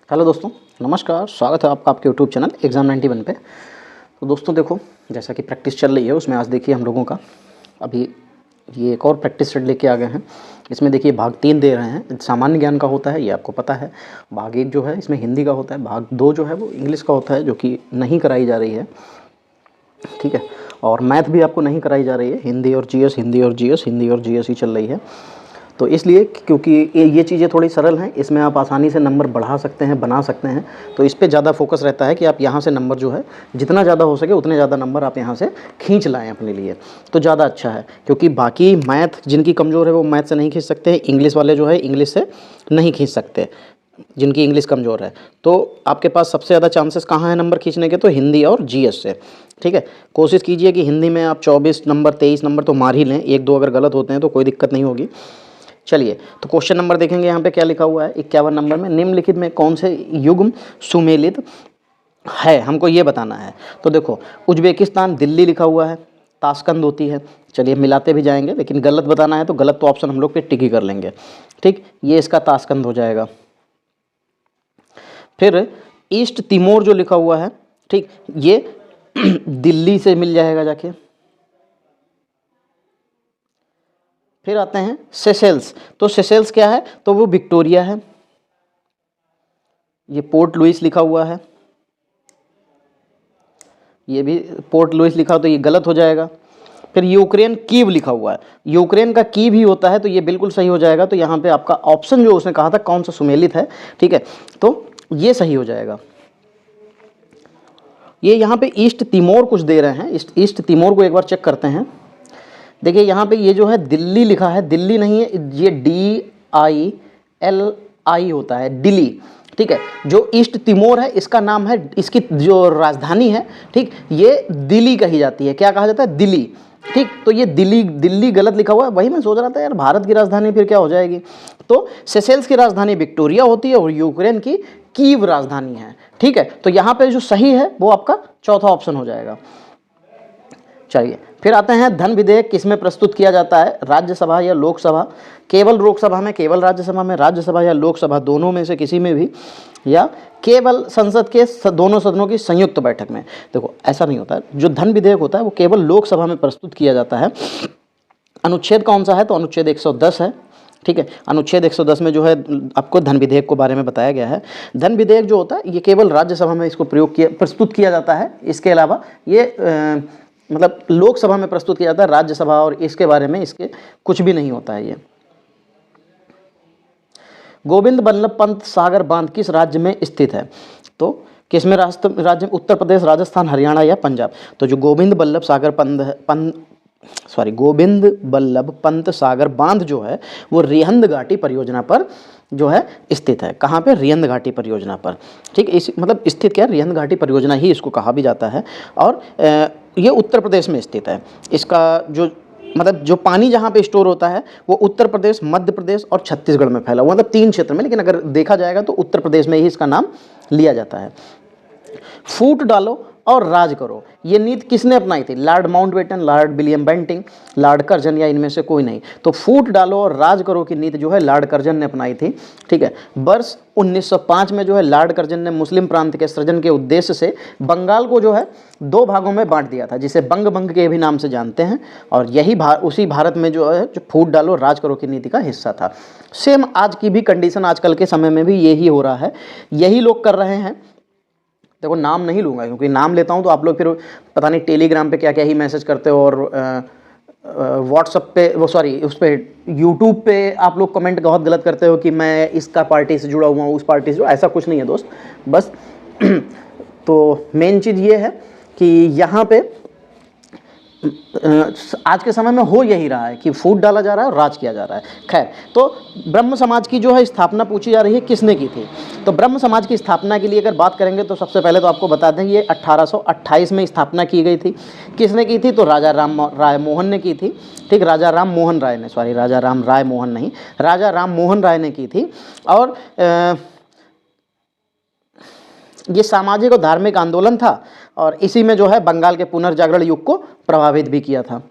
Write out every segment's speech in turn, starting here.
Hello दोस्तों, नमस्कार। स्वागत है आपका आपके यूट्यूब चैनल एग्ज़ाम 91 पे। तो दोस्तों देखो, जैसा कि प्रैक्टिस चल रही है उसमें आज देखिए हम लोगों का अभी ये एक और प्रैक्टिस सेट लेके आ गए हैं। इसमें देखिए भाग 3 दे रहे हैं, सामान्य ज्ञान का होता है, ये आपको पता है। भाग 1 जो है इसमें हिंदी का होता है, भाग 2 जो है वो इंग्लिश का होता है, जो कि नहीं कराई जा रही है, ठीक है। और मैथ भी आपको नहीं कराई जा रही है, हिंदी और जीएस, हिंदी और जीएस, हिंदी और जीएस ही चल रही है। तो इसलिए क्योंकि ये चीज़ें थोड़ी सरल हैं, इसमें आप आसानी से नंबर बढ़ा सकते हैं, बना सकते हैं। तो इस पे ज़्यादा फोकस रहता है कि आप यहाँ से नंबर जो है जितना ज़्यादा हो सके उतने ज़्यादा नंबर आप यहाँ से खींच लाएँ अपने लिए, तो ज़्यादा अच्छा है। क्योंकि बाकी मैथ जिनकी कमज़ोर है वो मैथ से नहीं खींच सकते हैं, इंग्लिश वाले जो है इंग्लिश से नहीं खींच सकते, जिनकी इंग्लिश कमज़ोर है। तो आपके पास सबसे ज़्यादा चांसेस कहाँ है नंबर खींचने के, तो हिंदी और जीएस से, ठीक है। कोशिश कीजिए कि हिंदी में आप 24 नंबर 23 नंबर तो मार ही लें, 1-2 अगर गलत होते हैं तो कोई दिक्कत नहीं होगी। चलिए, तो क्वेश्चन नंबर देखेंगे यहाँ पे क्या लिखा हुआ है। 51 नंबर में निम्नलिखित में कौन से युग्म सुमेलित है, हमको ये बताना है। तो देखो, उज्बेकिस्तान दिल्ली लिखा हुआ है, ताशकंद होती है। चलिए मिलाते भी जाएंगे, लेकिन गलत बताना है तो गलत तो ऑप्शन हम लोग पे टिक ही कर लेंगे, ठीक। ये इसका ताशकंद हो जाएगा। फिर ईस्ट तिमोर जो लिखा हुआ है, ठीक, ये दिल्ली से मिल जाएगा जाके। फिर आते हैं सेशेल्स, तो सेशेल्स क्या है, तो वो विक्टोरिया है। ये पोर्ट लुइस लिखा हुआ है, ये भी पोर्ट लुइस लिखा तो ये गलत हो जाएगा। फिर यूक्रेन कीव लिखा हुआ है, यूक्रेन का कीव ही होता है, तो ये बिल्कुल सही हो जाएगा। तो यहाँ पे आपका ऑप्शन जो उसने कहा था कौन सा सुमेलित है, ठीक है, तो ये सही हो जाएगा। ये यहाँ पे ईस्ट तिमोर कुछ दे रहे हैं, ईस्ट तिमोर को एक बार चेक करते हैं। देखिए यहाँ पे ये जो है दिल्ली लिखा है, दिल्ली नहीं है, ये DILI होता है, दिल्ली, ठीक है। जो ईस्ट तिमोर है इसका नाम है, इसकी जो राजधानी है, ठीक, ये दिल्ली कही जाती है। क्या कहा जाता है, दिल्ली, ठीक। तो ये दिल्ली गलत लिखा हुआ है, वही मैं सोच रहा था यार, भारत की राजधानी फिर क्या हो जाएगी। तो सेशेल्स की राजधानी विक्टोरिया होती है और यूक्रेन की कीव राजधानी है, ठीक है। तो यहाँ पे जो सही है वो आपका चौथा ऑप्शन हो जाएगा। चलिए फिर आते हैं, धन विधेयक किसमें प्रस्तुत किया जाता है, राज्यसभा या लोकसभा, केवल लोकसभा में, केवल राज्यसभा में, राज्यसभा या लोकसभा दोनों में से किसी में भी, या केवल संसद के दोनों सदनों की संयुक्त बैठक में। देखो ऐसा नहीं होता है, जो धन विधेयक होता है वो केवल लोकसभा में प्रस्तुत किया जाता है। अनुच्छेद कौन सा है, तो अनुच्छेद 110 है, ठीक है। अनुच्छेद 110 में जो है आपको धन विधेयक के बारे में बताया गया है। धन विधेयक जो होता है ये केवल राज्यसभा में इसको प्रस्तुत किया जाता है। इसके अलावा ये मतलब लोकसभा में प्रस्तुत किया जाता है, राज्यसभा और इसके बारे में इसके कुछ भी नहीं होता है ये। गोविंद बल्लभ पंत सागर बांध किस राज्य में स्थित है, तो किसमें राज्य, उत्तर प्रदेश, राजस्थान, हरियाणा या पंजाब। तो जो गोविंद बल्लभ पंत सागर बांध जो है वो रिहंद घाटी परियोजना पर जो है स्थित है। कहाँ पे, रिहंद घाटी परियोजना पर, ठीक। इस मतलब स्थित क्या, रिहंद घाटी परियोजना ही इसको कहा भी जाता है। और ये उत्तर प्रदेश में स्थित है। इसका जो मतलब जो पानी जहाँ पे स्टोर होता है वो उत्तर प्रदेश, मध्य प्रदेश और छत्तीसगढ़ में फैला हुआ, मतलब 3 क्षेत्र में, लेकिन अगर देखा जाएगा तो उत्तर प्रदेश में ही इसका नाम लिया जाता है। फूट डालो और राज करो, ये नीति किसने अपनाई थी, Lord Mountbatten, Lord William Bentinck, Lord Curzon या इनमें से कोई नहीं। तो फूट डालो और राज करो की नीति जो है लॉर्ड कर्जन ने अपनाई थी, ठीक है। वर्ष 1905 में जो है लॉर्ड कर्जन ने मुस्लिम प्रांत के सृजन के उद्देश्य से बंगाल को जो है 2 भागों में बांट दिया था, जिसे बंग के भी नाम से जानते हैं। और यही उसी भारत में जो है जो फूट डालो राज करो की नीति का हिस्सा था। सेम आज की भी कंडीशन, आजकल के समय में भी यही हो रहा है, यही लोग कर रहे हैं। देखो नाम नहीं लूँगा, क्योंकि नाम लेता हूँ तो आप लोग फिर पता नहीं टेलीग्राम पे क्या क्या ही मैसेज करते हो, और व्हाट्सअप पे उस पर यूट्यूब पे आप लोग कमेंट बहुत गलत करते हो कि मैं इसका पार्टी से जुड़ा हुआ हूँ, उस पार्टी से। ऐसा कुछ नहीं है दोस्त, बस तो मेन चीज़ ये है कि यहाँ पे आज के समय में हो यही रहा है कि फूट डाला जा रहा है और राज किया जा रहा है। खैर, तो ब्रह्म समाज की जो है स्थापना पूछी जा रही है किसने की थी। तो ब्रह्म समाज की स्थापना के लिए अगर बात करेंगे तो सबसे पहले तो आपको बता दें ये 1828 में स्थापना की गई थी। किसने की थी, तो राजा राम राय मोहन ने की थी, ठीक। राजा राम मोहन राय ने, राजा राम राय मोहन नहीं, राजा राम मोहन राय ने की थी। और ये सामाजिक और धार्मिक आंदोलन था, और इसी में जो है बंगाल के पुनर्जागरण युग को प्रभावित भी किया था।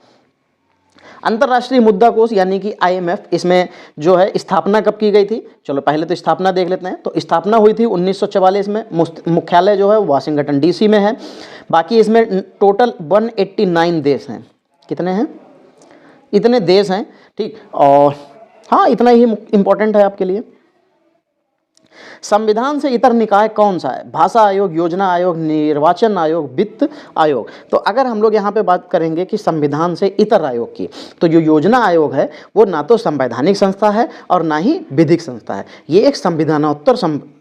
अंतर्राष्ट्रीय मुद्रा कोष यानी कि IMF, इसमें जो है स्थापना कब की गई थी? चलो पहले तो स्थापना देख लेते हैं। तो स्थापना हुई थी 1944 में। मुख्यालय जो है वाशिंगटन DC में है। बाकी इसमें टोटल 189 देश हैं। कितने हैं? इतने देश हैं, ठीक। और हाँ, इतना ही इंपॉर्टेंट है आपके लिए। संविधान से इतर निकाय कौन सा है? भाषा आयोग, योजना आयोग, निर्वाचन आयोग, वित्त आयोग। तो अगर हम लोग यहाँ पे बात करेंगे कि संविधान से इतर आयोग की, तो जो योजना आयोग है वो ना तो संवैधानिक संस्था है और ना ही विधिक संस्था है। ये एक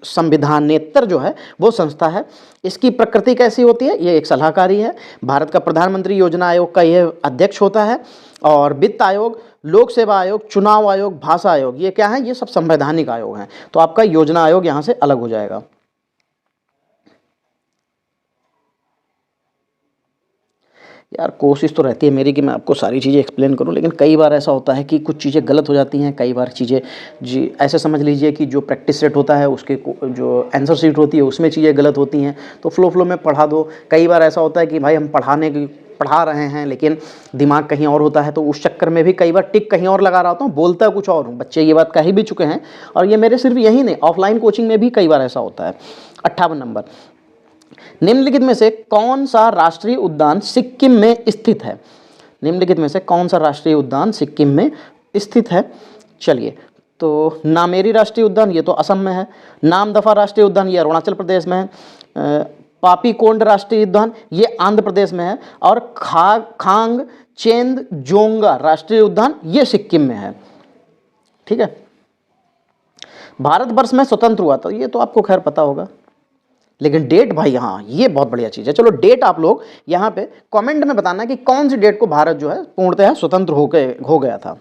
संविधानेतर जो है वो संस्था है। इसकी प्रकृति कैसी होती है? ये एक सलाहकारी है। भारत का प्रधानमंत्री योजना आयोग का यह अध्यक्ष होता है। और वित्त आयोग, लोक सेवा आयोग, चुनाव आयोग, भाषा आयोग, ये क्या है? ये सब संवैधानिक आयोग हैं। तो आपका योजना आयोग यहां से अलग हो जाएगा। यार कोशिश तो रहती है मेरी कि मैं आपको सारी चीज़ें एक्सप्लेन करूं, लेकिन कई बार ऐसा होता है कि कुछ चीज़ें गलत हो जाती हैं। कई बार चीज़ें जी ऐसे समझ लीजिए कि जो प्रैक्टिस सेट होता है उसके जो आंसर शीट होती है उसमें चीज़ें गलत होती हैं, तो फ्लो में पढ़ा दो। कई बार ऐसा होता है कि भाई हम पढ़ा रहे हैं लेकिन दिमाग कहीं और होता है, तो उस चक्कर में भी कई बार टिक कहीं और लगा रहा होता हूँ, बोलता कुछ और हूँ। बच्चे ये बात कह ही भी चुके हैं, और ये मेरे सिर्फ यही नहीं, ऑफलाइन कोचिंग में भी कई बार ऐसा होता है। 58 नंबर, निम्नलिखित में से कौन सा राष्ट्रीय उद्यान सिक्किम में स्थित है? निम्नलिखित में से कौन सा राष्ट्रीय उद्यान सिक्किम में स्थित है? चलिए, तो नामेरी राष्ट्रीय उद्यान ये तो असम में है। नामदफा राष्ट्रीय उद्यान ये अरुणाचल प्रदेश में है। पापीकोंड राष्ट्रीय उद्यान ये आंध्र प्रदेश में है। और खांग चेंद जोंगा राष्ट्रीय उद्यान ये सिक्किम में है। ठीक है। भारतवर्ष में स्वतंत्र हुआ, तो ये तो आपको खैर पता होगा, लेकिन डेट भाई, हाँ ये बहुत बढ़िया चीज़ है। चलो डेट आप लोग यहाँ पे कमेंट में बताना कि कौन सी डेट को भारत जो है पूर्णतः स्वतंत्र हो गया था।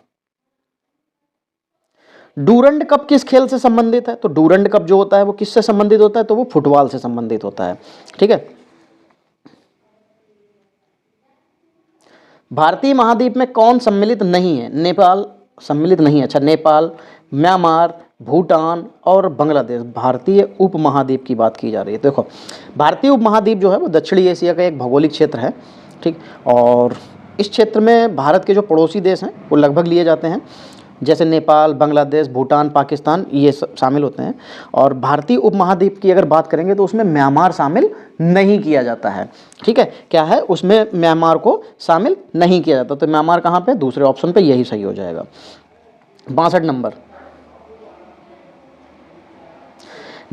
डूरंड कप किस खेल से संबंधित है? तो डूरंड कप जो होता है वो किससे संबंधित होता है? तो वो फुटबॉल से संबंधित होता है। ठीक है। भारतीय महाद्वीप में कौन सम्मिलित नहीं है? नेपाल सम्मिलित नहीं है। अच्छा, नेपाल, म्यांमार, भूटान और बांग्लादेश। भारतीय उपमहाद्वीप की बात की जा रही है। देखो, भारतीय उपमहाद्वीप जो है वो दक्षिणी एशिया का एक भौगोलिक क्षेत्र है। ठीक। और इस क्षेत्र में भारत के जो पड़ोसी देश हैं वो लगभग लिए जाते हैं, जैसे नेपाल, बांग्लादेश, भूटान, पाकिस्तान, ये सब शामिल होते हैं। और भारतीय उपमहाद्वीप की अगर बात करेंगे तो उसमें म्यांमार शामिल नहीं किया जाता है। ठीक है, क्या है उसमें? म्यांमार को शामिल नहीं किया जाता। तो म्यांमार कहाँ पे? दूसरे ऑप्शन पे, यही सही हो जाएगा। 62 नंबर,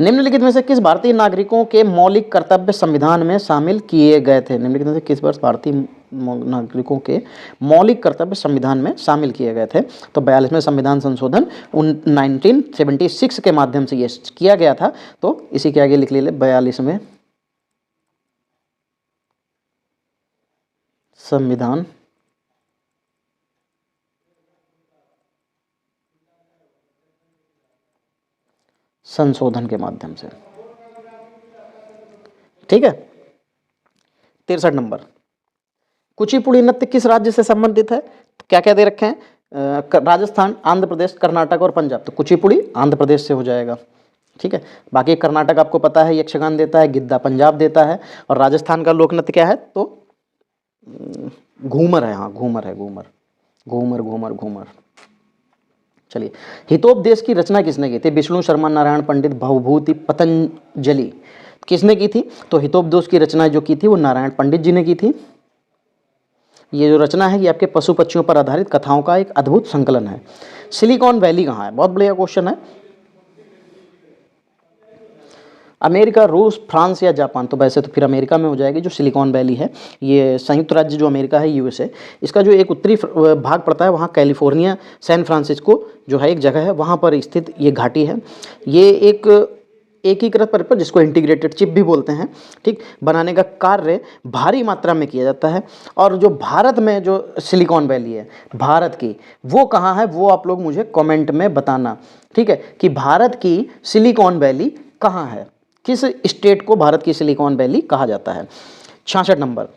निम्नलिखित में से किस भारतीय नागरिकों के मौलिक कर्तव्य संविधान में शामिल किए गए थे? निम्नलिखित में से किस वर्ष भारतीय नागरिकों के मौलिक कर्तव्य संविधान में शामिल किए गए थे? तो 42वें संविधान संशोधन 1976 के माध्यम से ये किया गया था। तो इसी के आगे लिख लीजिए 42वें संविधान संशोधन के माध्यम से। ठीक है। 63 नंबर, कुचिपुड़ी नृत्य किस राज्य से संबंधित है? तो क्या क्या दे रखे हैं? राजस्थान, आंध्र प्रदेश, कर्नाटक और पंजाब। तो कुचिपुड़ी आंध्र प्रदेश से हो जाएगा। ठीक है। बाकी कर्नाटक आपको पता है यक्षगान देता है, गिद्दा पंजाब देता है, और राजस्थान का लोक नृत्य क्या है? तो घूमर है। हाँ, घूमर है, घूमर घूमर घूमर घूमर। चलिए, हितोपदेश की रचना किसने की थी? विष्णु शर्मा, नारायण पंडित, भवभूति, पतंजलि। किसने की थी? तो हितोपदेश की रचना जो की थी वो नारायण पंडित जी ने की थी। ये जो रचना है ये आपके पशु पक्षियों पर आधारित कथाओं का एक अद्भुत संकलन है। सिलिकॉन वैली कहाँ है? बहुत बढ़िया क्वेश्चन है। अमेरिका, रूस, फ्रांस या जापान? तो वैसे तो फिर अमेरिका में हो जाएगी। जो सिलिकॉन वैली है ये संयुक्त राज्य जो अमेरिका है, USA, इसका जो एक उत्तरी भाग पड़ता है वहाँ कैलिफोर्निया, सैन फ्रांसिस्को जो है एक जगह है, वहाँ पर स्थित ये घाटी है। ये एक एकीकृत परिपथ जिसको इंटीग्रेटेड चिप भी बोलते हैं, ठीक, बनाने का कार्य भारी मात्रा में किया जाता है। और जो भारत में जो सिलिकॉन वैली है भारत की, वो कहाँ है वो आप लोग मुझे कमेंट में बताना। ठीक है, कि भारत की सिलिकॉन वैली कहाँ है, किस स्टेट को भारत की सिलिकॉन वैली कहा जाता है। 66 नंबर,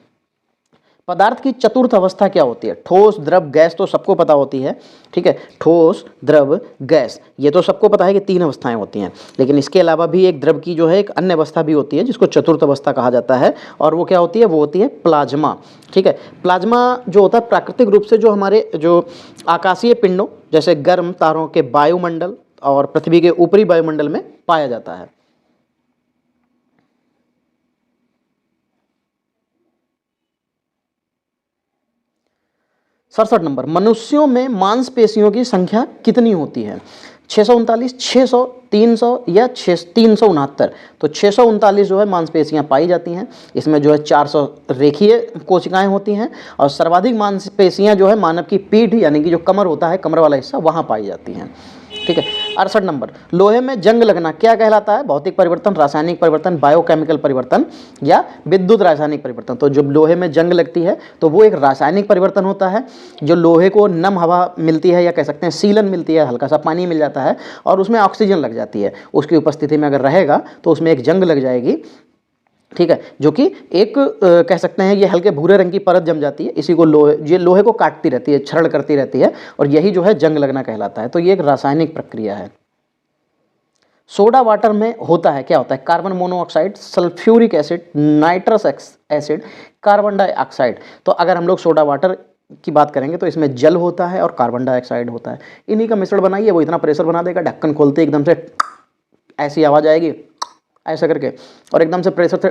पदार्थ की चतुर्थ अवस्था क्या होती है? ठोस, द्रव, गैस तो सबको पता होती है, ठीक है, ठोस, द्रव, गैस, ये तो सबको पता है कि 3 अवस्थाएं होती हैं। लेकिन इसके अलावा भी एक द्रव की जो है एक अन्य अवस्था भी होती है जिसको चतुर्थ अवस्था कहा जाता है, और वो क्या होती है? वो होती है प्लाज्मा, ठीक है। प्लाज्मा जो होता है प्राकृतिक रूप से जो हमारे जो आकाशीय पिंडों जैसे गर्म तारों के वायुमंडल और पृथ्वी के ऊपरी वायुमंडल में पाया जाता है। 67 नंबर, मनुष्यों में मांसपेशियों की संख्या कितनी होती है? 639, 600, 300 या 369? तो 639 जो है मांसपेशियां पाई जाती हैं, इसमें जो है 400 रेखीय कोशिकाएं होती हैं, और सर्वाधिक मांसपेशियां जो है मानव की पीठ यानी कि जो कमर होता है, कमर वाला हिस्सा, वहां पाई जाती हैं, ठीक है। 68 नंबर, लोहे में जंग लगना क्या कहलाता है? भौतिक परिवर्तन, रासायनिक परिवर्तन, बायोकेमिकल परिवर्तन या विद्युत रासायनिक परिवर्तन? तो जब लोहे में जंग लगती है तो वो एक रासायनिक परिवर्तन होता है। जो लोहे को नम हवा मिलती है या कह सकते हैं सीलन मिलती है, हल्का सा पानी मिल जाता है और उसमें ऑक्सीजन लग जाती है, उसकी उपस्थिति में अगर रहेगा तो उसमें एक जंग लग जाएगी, ठीक है, जो कि एक कह सकते हैं ये हल्के भूरे रंग की परत जम जाती है, इसी को ये लोहे को काटती रहती है, क्षरण करती रहती है, और यही जो है जंग लगना कहलाता है। तो ये एक रासायनिक प्रक्रिया है। सोडा वाटर में होता है, क्या होता है? Carbon monoxide, sulphuric acid, nitrous acid, carbon dioxide. तो अगर हम लोग सोडा वाटर की बात करेंगे तो इसमें जल होता है और कार्बन डाइऑक्साइड होता है, इन्हीं का मिश्रण बनाइए, वो इतना प्रेशर बना देगा, ढक्कन खोलते एकदम से ऐसी आवाज़ आएगी ऐसा करके, और एकदम से प्रेशर से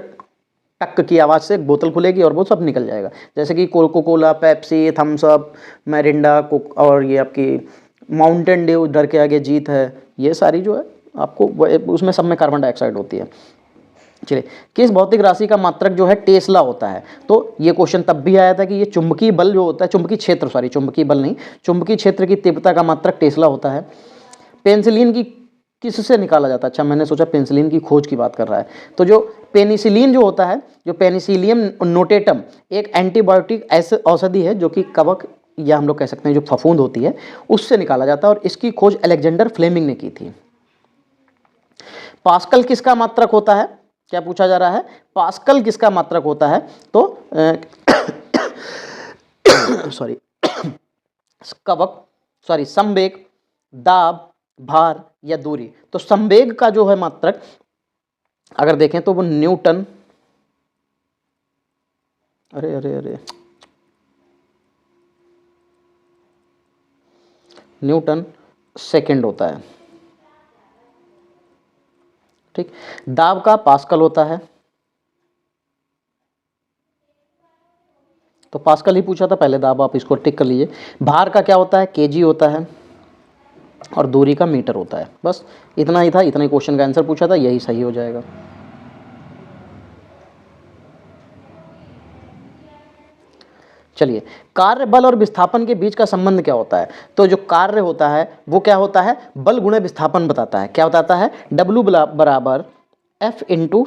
टक की आवाज़ से बोतल खुलेगी और वो सब निकल जाएगा। जैसे कि Coca Cola, Pepsi, Thums Up, Mirinda, और ये आपकी माउंटेन ड्यू, डर के आगे जीत है, ये सारी जो है आपको उसमें सब में कार्बन डाइऑक्साइड होती है। चलिए, किस भौतिक राशि का मात्रक जो है टेस्ला होता है? तो ये क्वेश्चन तब भी आया था कि ये चुंबकीय बल जो होता है, चुंबकीय क्षेत्र, सॉरी चुंबकीय बल नहीं, चुंबकीय क्षेत्र की तीव्रता का मात्रक टेस्ला होता है। पेनिसिलिन की किससे निकाला जाता है? अच्छा, मैंने सोचा पेनिसिलिन की खोज की बात कर रहा है। तो जो पेनिसिलिन जो होता है, जो पेनिसिलियम नोटेटम, एक एंटीबायोटिक ऐसे औषधि है जो कि कवक या हम लोग कह सकते हैं जो फफूंद होती है उससे निकाला जाता है, और इसकी खोज अलेक्जेंडर फ्लेमिंग ने की थी। पास्कल किसका मात्रक होता है? क्या पूछा जा रहा है? पास्कल किसका मात्रक होता है? तो सॉरी कवक, सॉरी संवेग, दाब, भार या दूरी? तो संवेग का जो है मात्रक अगर देखें तो वो न्यूटन, अरे अरे अरे न्यूटन सेकंड होता है, ठीक। दाब का पास्कल होता है, तो पास्कल ही पूछा था पहले, दाब आप इसको टिक कर लीजिए। भार का क्या होता है? केजी होता है, और दूरी का मीटर होता है। बस इतना ही था, इतना ही क्वेश्चन का आंसर पूछा था, यही सही हो जाएगा। चलिए, कार्य, बल और विस्थापन के बीच का संबंध क्या होता है? तो जो कार्य होता है वो क्या होता है? बल गुणे विस्थापन बताता है। क्या बताता है? W बराबर F इंटू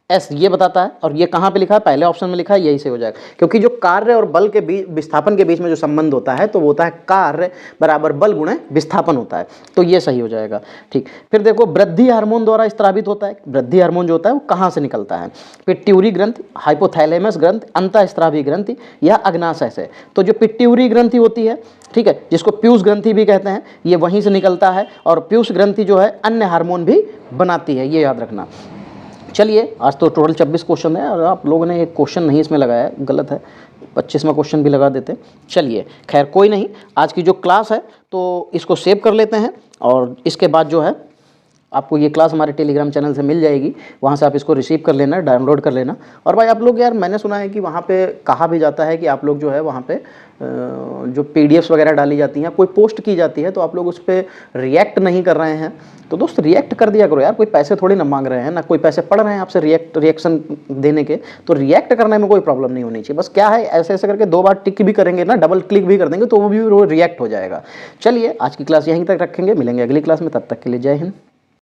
एस, ये बताता है। और ये कहाँ पे लिखा है? पहले ऑप्शन में लिखा है, यही से हो जाएगा, क्योंकि जो कार्य और बल के बीच, विस्थापन के बीच में जो संबंध होता है तो वो होता है कार्य बराबर बल गुणे विस्थापन होता है, तो ये सही हो जाएगा, ठीक। फिर देखो, वृद्धि हार्मोन द्वारा स्त्रावित होता है। वृद्धि हार्मोन जो होता है वो कहाँ से निकलता है? पिट्यूरी ग्रंथि, हाइपोथैलेमस ग्रंथि, अंतःस्रावी ग्रंथि या अग्नाशय से? तो जो पिट्यूरी ग्रंथि होती है, ठीक है, जिसको पीयूष ग्रंथि भी कहते हैं, ये वहीं से निकलता है, और पीयूष ग्रंथि जो है अन्य हार्मोन भी बनाती है, ये याद रखना। चलिए, आज तो टोटल 26 क्वेश्चन है, और आप लोगों ने एक क्वेश्चन नहीं इसमें लगाया है, गलत है, 25वां क्वेश्चन भी लगा देते। चलिए, खैर कोई नहीं, आज की जो क्लास है तो इसको सेव कर लेते हैं, और इसके बाद जो है आपको ये क्लास हमारे टेलीग्राम चैनल से मिल जाएगी, वहाँ से आप इसको रिसीव कर लेना, डाउनलोड कर लेना। और भाई आप लोग यार, मैंने सुना है कि वहाँ पे कहा भी जाता है कि आप लोग जो है वहाँ पे जो PDFs वगैरह डाली जाती हैं, कोई पोस्ट की जाती है, तो आप लोग उस पर रिएक्ट नहीं कर रहे हैं। तो दोस्त, रिएक्ट कर दिया करो यार, कोई पैसे थोड़ी ना मांग रहे हैं, ना कोई पैसे पड़ रहे हैं आपसे रिएक्शन देने के, तो रिएक्ट करने में कोई प्रॉब्लम नहीं होनी चाहिए। बस क्या है, ऐसे ऐसे करके 2 बार टिक भी करेंगे ना, डबल क्लिक भी कर देंगे तो वो भी रिएक्ट हो जाएगा। चलिए, आज की क्लास यहीं तक रखेंगे, मिलेंगे अगली क्लास में, तब तक के लिए जय हिंद।